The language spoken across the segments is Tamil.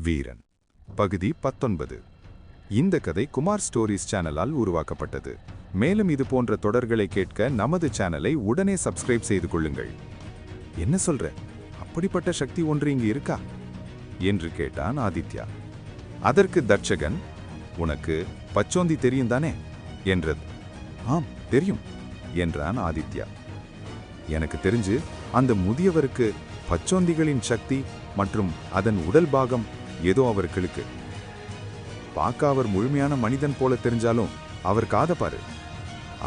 வீரன் பகுதி 19. இந்த கதை குமார் ஸ்டோரிஸ் சேனலால் உருவாக்கப்பட்டது. மேலும் இது போன்ற தொடர்களை கேட்க நமது சேனலை உடனே சப்ஸ்கிரைப் செய்து கொள்ளுங்கள். என்ன சொல்ற? அப்படிப்பட்ட சக்தி ஒன்று இங்கு இருக்கா என்று கேட்டான் ஆதித்யா. அதற்கு தட்சகன், உனக்கு பச்சோந்தி தெரியும் தானே என்றது. ஆம் தெரியும் என்றான் ஆதித்யா. எனக்கு தெரிஞ்சு அந்த முதியவருக்கு பச்சோந்திகளின் சக்தி மற்றும் அதன் உடல் பாகம் ஏதோ அவர்களுக்கு பார்க்க அவர் முழுமையான மனிதன் போல தெரிஞ்சாலும் அவர் காத பாரு.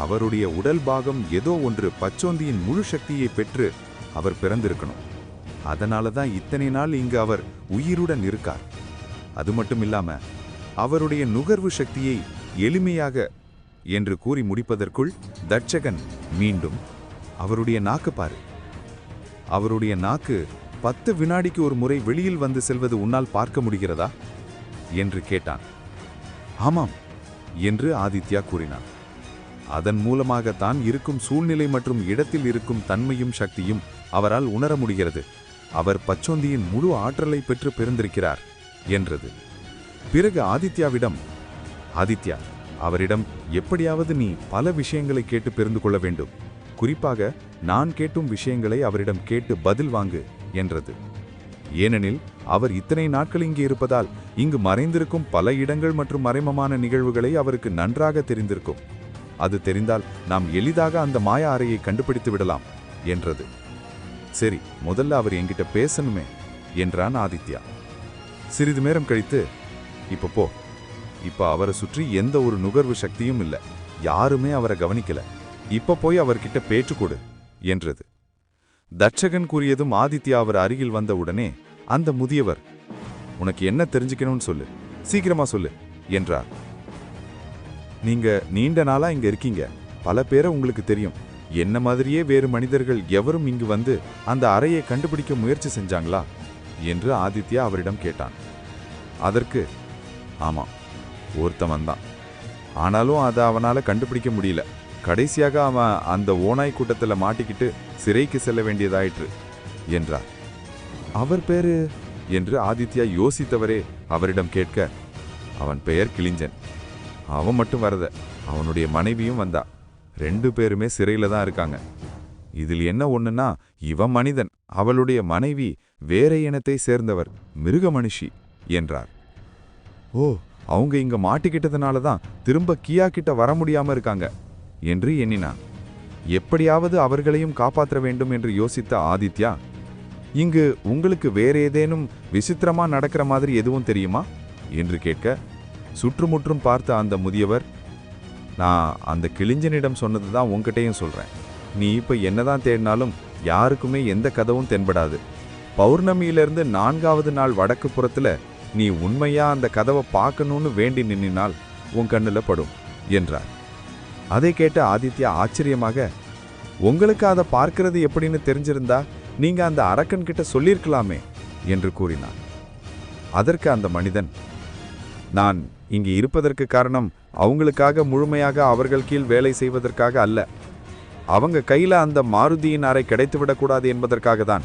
அவருடைய உடல் பாகம் ஏதோ ஒன்று பச்சோந்தியின் முழு சக்தியை பெற்று அவர் பிறந்திருக்கணும். அதனால தான் இத்தனை நாள் இங்கு அவர் உயிருடன் இருக்கார். அது மட்டும் இல்லாம அவருடைய நுகர்வு சக்தியை எளிமையாக என்று கூறி முடிப்பதற்குள் தட்சகன் மீண்டும், அவருடைய நாக்கு பாரு, அவருடைய நாக்கு 10 வினாடிக்கு ஒரு முறை வெளியில் வந்து செல்வது உன்னால் பார்க்க முடிகிறதா என்று கேட்டான். ஆமாம் என்று ஆதித்யா கூறினான். அதன் மூலமாகத்தான் இருக்கும் சூழ்நிலை மற்றும் இடத்தில் இருக்கும் தன்மையும் சக்தியும் அவரால் உணர முடிகிறது. அவர் பச்சோந்தியின் முழு ஆற்றலை பெற்று பிறந்திருக்கிறார் என்றது. பிறகு ஆதித்யா அவரிடம் எப்படியாவது நீ பல விஷயங்களை கேட்டு தெரிந்து கொள்ள வேண்டும். குறிப்பாக நான் கேட்டும் விஷயங்களை அவரிடம் கேட்டு பதில் வாங்கு என்றது. ஏனெனில் அவர் இத்தனை நாட்கள் இங்கே இருப்பதால் இங்கு மறைந்திருக்கும் பல இடங்கள் மற்றும் மறைமுகமான நிகழ்வுகளை அவருக்கு நன்றாக தெரிந்திருக்கும். அது தெரிந்தால் நாம் எளிதாக அந்த மாயா அறையை கண்டுபிடித்து விடலாம் என்றது. சரி, முதல்ல அவர் என்கிட்ட பேசணுமே என்றான் ஆதித்யா. சிறிது நேரம் கழித்து, இப்ப அவரை சுற்றி எந்த ஒரு நுகர்வு சக்தியும் இல்லை, யாருமே அவரை கவனிக்கல, இப்ப போய் அவர்கிட்ட பேச்சு கொடு என்றது. தட்சகன் கூறியதும் ஆதித்யா அவர் அருகில் வந்த உடனே அந்த முதியவர், உனக்கு என்ன தெரிஞ்சுக்கணும்னு சொல்லு, சீக்கிரமா சொல்லு என்றார். நீங்க நீண்ட நாளா இங்க இருக்கீங்க, பல பேரை உங்களுக்கு தெரியும். என்ன மாதிரியே வேறு மனிதர்கள் எவரும் இங்கு வந்து அந்த அறையை கண்டுபிடிக்க முயற்சி செஞ்சாங்களா என்று ஆதித்யா அவரிடம் கேட்டான். அதற்கு, ஆமாம், ஒருத்தவன் தான். ஆனாலும் அதை அவனால கண்டுபிடிக்க முடியல. கடைசியாக அவன் அந்த ஓனாய் கூட்டத்தில் மாட்டிக்கிட்டு சிறைக்கு செல்ல வேண்டியதாயிற்று என்றார். அவர் பேரு என்று ஆதித்யா யோசித்தவரே அவரிடம் கேட்க, அவன் பெயர் கிளிஞ்சன். அவன் மட்டும் வரத, அவனுடைய மனைவியும் வந்தா. 2 பேருமே சிறையில தான் இருக்காங்க. இதில் என்ன ஒண்ணுன்னா, இவன் மனிதன், அவளுடைய மனைவி வேற இனத்தை சேர்ந்தவர், மிருக மனுஷி என்றார். ஓ, அவங்க இங்க மாட்டிக்கிட்டதுனால தான் திரும்ப கியா கிட்ட வர முடியாம இருக்காங்க என்று எண்ணினான். எப்படியாவது அவர்களையும் காப்பாற்ற வேண்டும் என்று யோசித்த ஆதித்யா, இங்கு உங்களுக்கு வேற ஏதேனும் விசித்திரமா நடக்கிற மாதிரி எதுவும் தெரியுமா என்று கேட்க, சுற்றுமுற்றும் பார்த்த அந்த முதியவர், நான் அந்த கிளிஞ்சனிடம் சொன்னதுதான் உங்ககிட்டையும் சொல்றேன். நீ இப்ப என்னதான் தேடினாலும் யாருக்குமே எந்த கதவும் தென்படாது. பௌர்ணமியிலிருந்து 4வது நாள் வடக்கு புறத்துல நீ உண்மையா அந்த கதவை பார்க்கணும்னு வேண்டி நின்னினால் உன் கண்ணுல படும் என்றார். அதை கேட்ட ஆதித்யா ஆச்சரியமாக, உங்களுக்கு அதை பார்க்கிறது எப்படின்னு தெரிஞ்சிருந்தா நீங்க அந்த அரக்கன் கிட்ட சொல்லியிருக்கலாமே என்று கூறினார். அதற்கு அந்த மனிதன், நான் இங்கு இருப்பதற்கு காரணம் அவங்களுக்காக முழுமையாக அவர்கள் கீழ் வேலை செய்வதற்காக அல்ல, அவங்க கையில அந்த மாருதியின் அறை கிடைத்துவிடக்கூடாது என்பதற்காக தான்.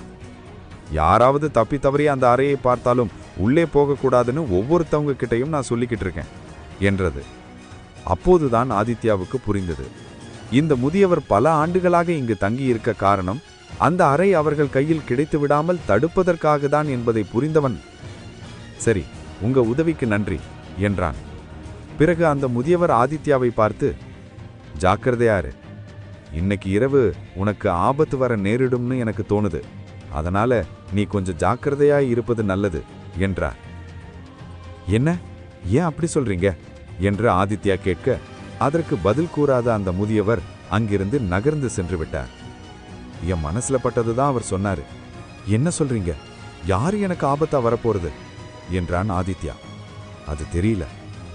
யாராவது தப்பி தவறி அந்த அறையை பார்த்தாலும் உள்ளே போகக்கூடாதுன்னு ஒவ்வொருத்தவங்க கிட்டையும் நான் சொல்லிக்கிட்டு இருக்கேன் என்றது. அப்போதுதான் ஆதித்யாவுக்கு புரிந்தது, இந்த முதியவர் பல ஆண்டுகளாக இங்கு தங்கியிருக்க காரணம் அந்த அறை அவர்கள் கையில் கிடைத்து விடாமல் தடுப்பதற்காக தான் என்பதை புரிந்தவன், சரி, உங்க உதவிக்கு நன்றி என்றான். பிறகு அந்த முதியவர் ஆதித்யாவை பார்த்து, ஜாக்கிரதையாரு, இன்னைக்கு இரவு உனக்கு ஆபத்து வர நேரிடும்னு எனக்கு தோணுது, அதனால நீ கொஞ்சம் ஜாக்கிரதையாய் இருப்பது நல்லது என்றார். என்ன, ஏன் அப்படி சொல்றீங்க என்று ஆதித்யா கேட்க, அதற்கு பதில் கூறாத அந்த முதியவர் அங்கிருந்து நகர்ந்து சென்று விட்டார். என் மனசுல பட்டதுதான் அவர் சொன்னாரு. என்ன சொல்றீங்க? யாரு எனக்கு ஆபத்தா வரப்போறது என்றான் ஆதித்யா. அது தெரியல,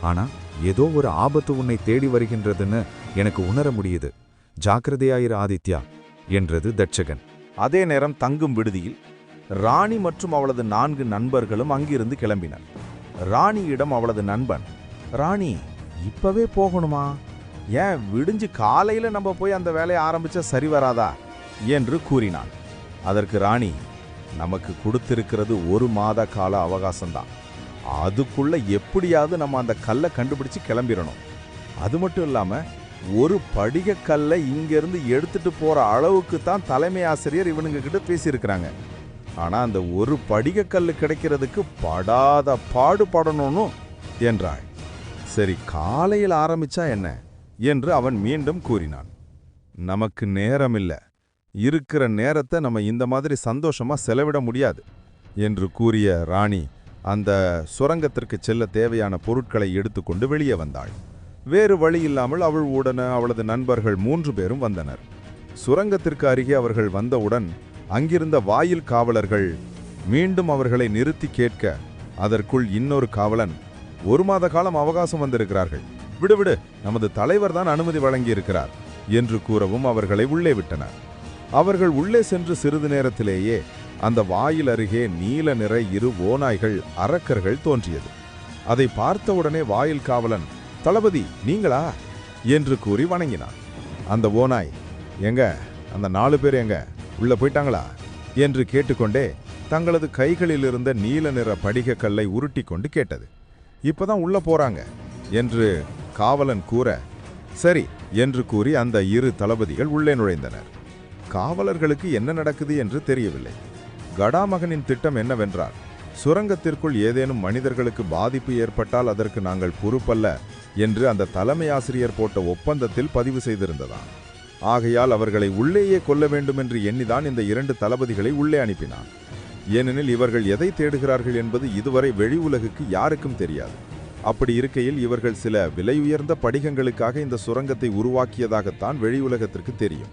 ஆனா ஏதோ ஒரு ஆபத்து உன்னை தேடி வருகின்றதுன்னு எனக்கு உணர முடியுது. ஜாக்கிரதையாயிரு ஆதித்யா என்றது தட்சகன். அதே நேரம் தங்கும் விடுதியில் ராணி மற்றும் அவளது 4 நண்பர்களும் அங்கிருந்து கிளம்பினர். ராணியிடம் அவளது நண்பன், ராணி, இப்பவே போகணுமா? ஏன் விடிஞ்சு காலையில நம்ம போய் அந்த வேலையை ஆரம்பிச்சா சரி வராதா என்று கூறினான். அதற்கு ராணி, நமக்கு கொடுத்திருக்கிறது 1 மாத கால அவகாசம்தான். அதுக்குள்ள எப்படியாவது நம்ம அந்த கல்லை கண்டுபிடிச்சு கிளம்பிடணும். அது மட்டும் இல்லாம ஒரு படிகக்கல்லை இங்கிருந்து எடுத்துட்டு போற அளவுக்கு தான் தலைமை ஆசிரியர் இவனுங்க கிட்ட பேசியிருக்கிறாங்க. ஆனா அந்த ஒரு படிகக்கல்லு கிடைக்கிறதுக்கு படாத பாடுபடணும்னு என்றாள். சரி, காலையில் ஆரம்பிச்சா என்ன என்று அவன் மீண்டும் கூறினான். நமக்கு நேரம் இல்ல, இருக்கிற நேரத்தை நம்ம இந்த மாதிரி சந்தோஷமா செலவிட முடியாது என்று கூறிய ராணி அந்த சுரங்கத்திற்கு செல்ல தேவையான பொருட்களை எடுத்துக்கொண்டு வெளியே வந்தாள். வேறு வழி இல்லாமல் அவள் உடனே அவளது நண்பர்கள் 3 பேரும் வந்தனர். சுரங்கத்திற்கு அருகே அவர்கள் வந்தவுடன் அங்கிருந்த வாயில் காவலர்கள் மீண்டும் அவர்களை நிறுத்தி கேட்க, அதற்குள் இன்னொரு காவலன், 1 மாத காலம் அவகாசம் வந்திருக்கிறார்கள், விடு, நமது தலைவர் தான் அனுமதி வழங்கியிருக்கிறார் என்று கூறவும் அவர்களை உள்ளே விட்டனர். அவர்கள் உள்ளே சென்று சிறிது நேரத்திலேயே அந்த வாயில் அருகே நீல நிற 2 ஓநாய்கள் அரக்கர்கள் தோன்றியது. அதை பார்த்தவுடனே வாயில் காவலன், தளபதி நீங்களா என்று கூறி வணங்கினான். அந்த ஓநாய், எங்க அந்த 4 பேர் எங்க, உள்ள போயிட்டாங்களா என்று கேட்டுக்கொண்டே தங்களது கைகளில் இருந்த நீல நிற படிக கல்லை உருட்டி கொண்டு கேட்டது. இப்பதான் உள்ள போறாங்க என்று காவலன் கூற, சரி என்று கூறி அந்த 2 தளபதிகள் உள்ளே நுழைந்தனர். காவலர்களுக்கு என்ன நடக்குது என்று தெரியவில்லை. கடாமகனின் திட்டம் என்னவென்றால், சுரங்கத்திற்குள் ஏதேனும் மனிதர்களுக்கு பாதிப்பு ஏற்பட்டால் அதற்கு நாங்கள் பொறுப்பல்ல என்று அந்த தலைமை ஆசிரியர் போட்ட ஒப்பந்தத்தில் பதிவு செய்திருந்ததாம். ஆகையால் அவர்களை உள்ளேயே கொல்ல வேண்டும் என்று எண்ணிதான் இந்த 2 தளபதிகளை உள்ளே அனுப்பினான். ஏனெனில் இவர்கள் எதை தேடுகிறார்கள் என்பது இதுவரை வெளி உலகுக்கு யாருக்கும் தெரியாது. அப்படி இருக்கையில் இவர்கள் சில விலையுயர்ந்த படிகங்களுக்காக இந்த சுரங்கத்தை உருவாக்கியதாகத்தான் வெளி உலகத்திற்கு தெரியும்.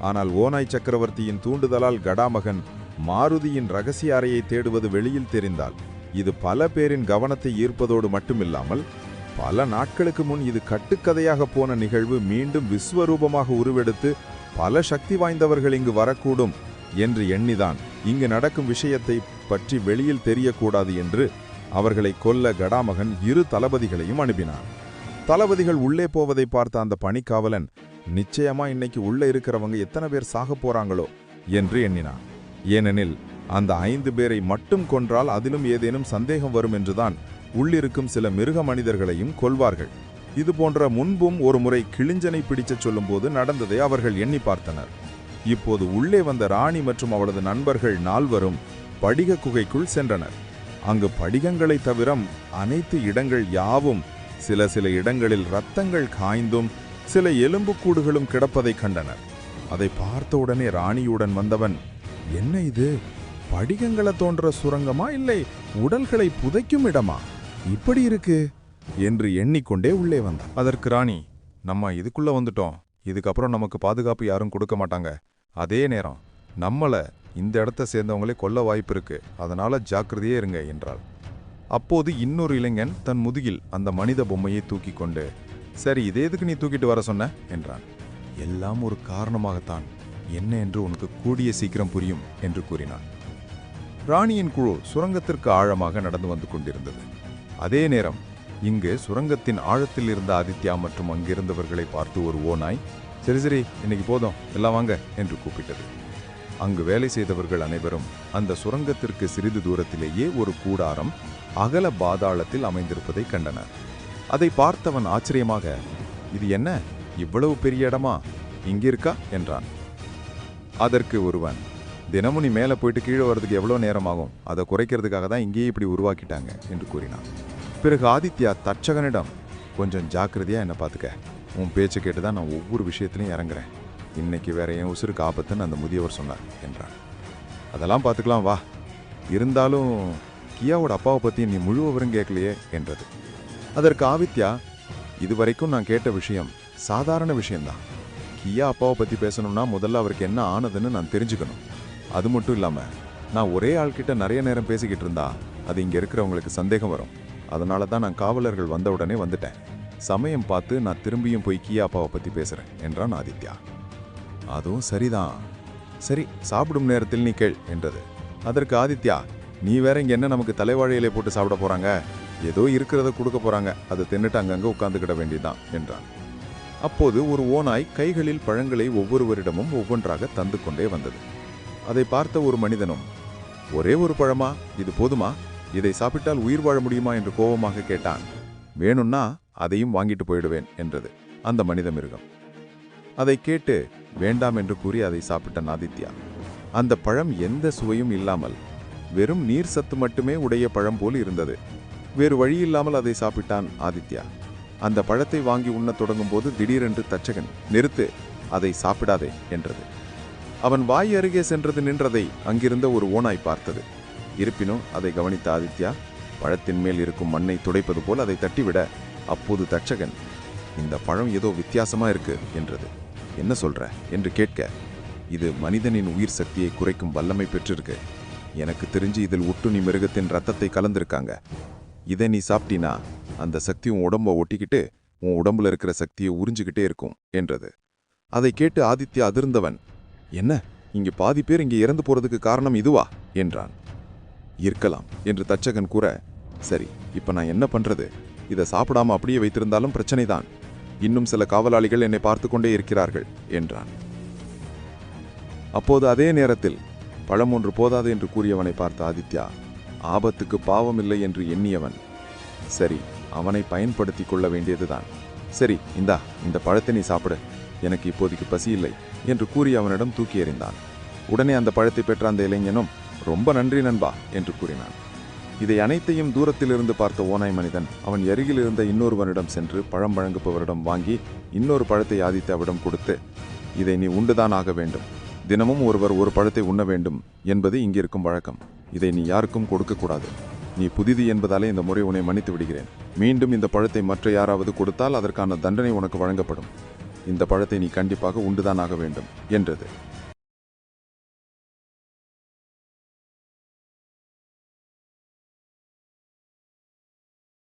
ஆனால் ஓநாய் சக்கரவர்த்தியின் தூண்டுதலால் கடாமகன் மாருதியின் ரகசிய அறையை தேடுவது வெளியில் தெரிந்தால் இது பல பேரின் கவனத்தை ஈர்ப்பதோடு மட்டுமில்லாமல் பல நாட்களுக்கு முன் இது கட்டுக்கதையாக போன நிகழ்வு மீண்டும் விஸ்வரூபமாக உருவெடுத்து பல சக்தி வாய்ந்தவர்கள் இங்கு வரக்கூடும் என்று எண்ணிதான் இங்கு நடக்கும் விஷயத்தை பற்றி வெளியில் தெரியக்கூடாது என்று அவர்களை கொல்ல கடாமகன் 2 தளபதிகளையும் அனுப்பினான். தளபதிகள் உள்ளே போவதை பார்த்த அந்த பணிக்காவலன், நிச்சயமா இன்னைக்கு உள்ள இருக்கிறவங்க எத்தனை பேர் சாக போறாங்களோ என்று எண்ணினான். ஏனெனில் அந்த 5 பேரை மட்டும் கொன்றால் அதிலும் ஏதேனும் சந்தேகம் வரும் என்றுதான் உள்ளிருக்கும் சில மிருக மனிதர்களையும் கொல்வார்கள். இது போன்ற முன்பும் ஒரு முறை கிளிஞ்சனை பிடிச்சச் சொல்லும்போது நடந்ததை அவர்கள் எண்ணி பார்த்தனர். இப்போது உள்ளே வந்த ராணி மற்றும் அவளது நண்பர்கள் 4 படிக குகைக்குள் சென்றனர். அங்கு படிகங்களை தவிர அனைத்து இடங்கள் யாவும் சில இடங்களில் இரத்தங்கள் காய்ந்தும் சில எலும்புக்கூடுகளும் கிடப்பதை கண்டனர். அதை பார்த்தவுடனே ராணியுடன் வந்தவன், என்ன இது, படிகங்களை தோன்ற சுரங்கமா இல்லை உடல்களை புதைக்கும் இடமா, இப்படி இருக்கு என்று எண்ணிக்கொண்டே உள்ளே வந்தான். அதற்கு ராணி, நம்ம இதுக்குள்ள வந்துட்டோம், இதுக்கப்புறம் நமக்கு பாதுகாப்பு யாரும் கொடுக்க மாட்டாங்க, அதே நேரம் நம்மள இந்த இடத்த சேர்ந்தவங்களே கொல்ல வாய்ப்பு இருக்கு, அதனால ஜாக்கிரதையே இருங்க என்றாள். அப்போது இன்னொரு இளைஞன் தன் முதுகில் அந்த மனித பொம்மையை தூக்கி கொண்டு, சரி இதே எதுக்கு நீ தூக்கிட்டு வர சொன்ன என்றான். எல்லாம் ஒரு காரணமாகத்தான், என்ன என்று உனக்கு கூடிய சீக்கிரம் புரியும் என்று கூறினான். ராணியின் குழு சுரங்கத்திற்கு ஆழமாக நடந்து வந்து கொண்டிருந்தது. அதே நேரம் இங்கு சுரங்கத்தின் ஆழத்தில் இருந்த ஆதித்யா மற்றும் அங்கிருந்தவர்களை பார்த்து ஒரு ஓநாய், சரி இன்னைக்கு போதும் எல்லாம் வாங்க என்று கூப்பிட்டது. அங்கு வேலை செய்தவர்கள் அனைவரும் அந்த சுரங்கத்திற்கு சிறிது தூரத்திலேயே ஒரு கூடாரம் அகல பாதாளத்தில் அமைந்திருப்பதை கண்டனர். அதை பார்த்தவன் ஆச்சரியமாக, இது என்ன, இவ்வளவு பெரிய இடமா, இங்கிருக்கா என்றான். அதற்கு ஒருவன், தினமும் நீ மேலே போயிட்டு கீழே வர்றதுக்கு எவ்வளோ நேரம் ஆகும், அதை குறைக்கிறதுக்காக தான் இங்கேயே இப்படி உருவாக்கிட்டாங்க என்று கூறினான். பிறகு ஆதித்யா தட்சகனிடம், கொஞ்சம் ஜாக்கிரதையா என்னை பார்த்துக்க, உன் பேச்சு கேட்டு தான் நான் ஒவ்வொரு விஷயத்திலையும் இறங்குறேன், இன்னைக்கு வேற என் உசுருக்கு ஆபத்துன்னு அந்த முதியவர் சொன்னார் என்றான். அதெல்லாம் பார்த்துக்கலாம் வா, இருந்தாலும் கியாவோட அப்பாவை பற்றி நீ முழு விவரம் கேட்கலையே என்றது. அதற்கு ஆதித்யா, இதுவரைக்கும் நான் கேட்ட விஷயம் சாதாரண விஷயம்தான், கியா அப்பாவை பற்றி பேசணும்னா முதல்ல அவருக்கு என்ன ஆனதுன்னு நான் தெரிஞ்சுக்கணும். அது மட்டும் இல்லாமல் நான் ஒரே ஆள்கிட்ட நிறைய நேரம் பேசிக்கிட்டு இருந்தா அது இங்கே இருக்கிறவங்களுக்கு சந்தேகம் வரும், அதனால தான் நான் காவலர்கள் வந்த உடனே வந்துட்டேன், சமயம் பார்த்து நான் திரும்பியும் போய் கியா அப்பாவை பற்றி பேசுகிறேன் என்றான் ஆதித்யா. அதுவும் சரிதான், சரி சாப்பிடும் நேரத்தில் நீ கேள் என்றது. அதற்கு ஆதித்யா, நீ வேற இங்கே என்ன நமக்கு தலைவாழையிலே போட்டு சாப்பிட போகிறாங்க, ஏதோ இருக்கிறத கொடுக்க போகிறாங்க, அதை தின்னுட்டு அங்கங்கே உட்காந்துக்கிட வேண்டியதுதான் என்றான். அப்போது ஒரு ஓநாய் கைகளில் பழங்களை ஒவ்வொருவரிடமும் ஒவ்வொன்றாக தந்து கொண்டே வந்தது. அதை பார்த்த ஒரு மனிதனும், ஒரே ஒரு பழமா, இது போதுமா இதை சாப்பிட்டால் உயிர் வாழ முடியுமா என்று கோபமாக கேட்டான். வேணும்னா அதையும் வாங்கிட்டு போயிடுவேன் என்றது அந்த மனித மிருகம். அதை கேட்டு வேண்டாம் என்று கூறி அதை சாப்பிட்டான் ஆதித்யா. அந்த பழம் எந்த சுவையும் இல்லாமல் வெறும் நீர் சத்து மட்டுமே உடைய பழம் போல் இருந்தது. வேறு வழியில்லாமல் அதை சாப்பிட்டான் ஆதித்யா. அந்த பழத்தை வாங்கி உண்ணத் தொடங்கும் போது திடீரென்று தச்சகன், நிறுத்து, அதை சாப்பிடாதே என்றது. அவன் வாய் அருகே சென்றது நின்றதை அங்கிருந்த ஒரு ஓநாய் பார்த்தது. இருப்பினும் அதை கவனித்த ஆதித்யா பழத்தின் மேல் இருக்கும் மண்ணை துடைப்பது போல் அதை தட்டிவிட, அப்போது தச்சகன், இந்த பழம் ஏதோ வித்தியாசமா இருக்கு என்றது. என்ன சொல்ற என்று கேட்க, இது மனிதனின் உயிர் சக்தியை குறைக்கும் வல்லமை பெற்றிருக்கு. எனக்கு தெரிஞ்சு இதில் ஒட்டுண்ணி மிருகத்தின் ரத்தத்தை கலந்திருக்காங்க. இதை நீ சாப்பிட்டினா அந்த சக்தி உன் உடம்ப ஒட்டிக்கிட்டு உன் உடம்புல இருக்கிற சக்தியை உறிஞ்சிக்கிட்டே இருக்கும் என்றது. அதை கேட்டு ஆதித்யா அதிர்ந்தவன், என்ன, இங்கே பாதி பேர் இங்கே இறந்து போறதுக்கு காரணம் இதுவா என்றான். இருக்கலாம் என்று தச்சகன் கூற, சரி, இப்ப நான் என்ன பண்றது? இதை சாப்பிடாம அப்படியே வைத்திருந்தாலும் பிரச்சனைதான். இன்னும் சில காவலாளிகள் என்னை பார்த்து கொண்டே இருக்கிறார்கள் என்றான். அப்போது அதே நேரத்தில் பழம் ஒன்று போதாது என்று கூறியவனை பார்த்த ஆதித்யா, ஆபத்துக்கு பாவமில்லை என்று எண்ணியவன், சரி, அவனை பயன்படுத்தி கொள்ள வேண்டியதுதான். சரி, இந்த பழத்தை நீ சாப்பிடு, எனக்கு இப்போதைக்கு பசி இல்லை என்று கூறி அவனிடம் தூக்கி எறிந்தான். உடனே அந்த பழத்தை பெற்ற அந்த இளைஞனும், ரொம்ப நன்றி நண்பா என்று கூறினான். இதை அனைத்தையும் தூரத்திலிருந்து பார்த்த ஓநாய் மனிதன் அவன் அருகில் இருந்த இன்னொருவனிடம் சென்று பழம் வழங்குபவரிடம் வாங்கி இன்னொரு பழத்தை ஆதித்யாவிடம் கொடுத்து, இதை நீ உண்டுதான் ஆக வேண்டும். தினமும் ஒருவர் ஒரு பழத்தை உண்ண வேண்டும் என்பது இங்கிருக்கும் வழக்கம். இதை நீ யாருக்கும் கொடுக்கக்கூடாது. நீ புதிது என்பதாலே இந்த முறை உன்னை மன்னித்து விடுகிறேன். மீண்டும் இந்த பழத்தை மற்ற யாராவது கொடுத்தால் அதற்கான தண்டனை உனக்கு வழங்கப்படும். இந்த பழத்தை நீ கண்டிப்பாக உண்டுதான் ஆக வேண்டும் என்றது.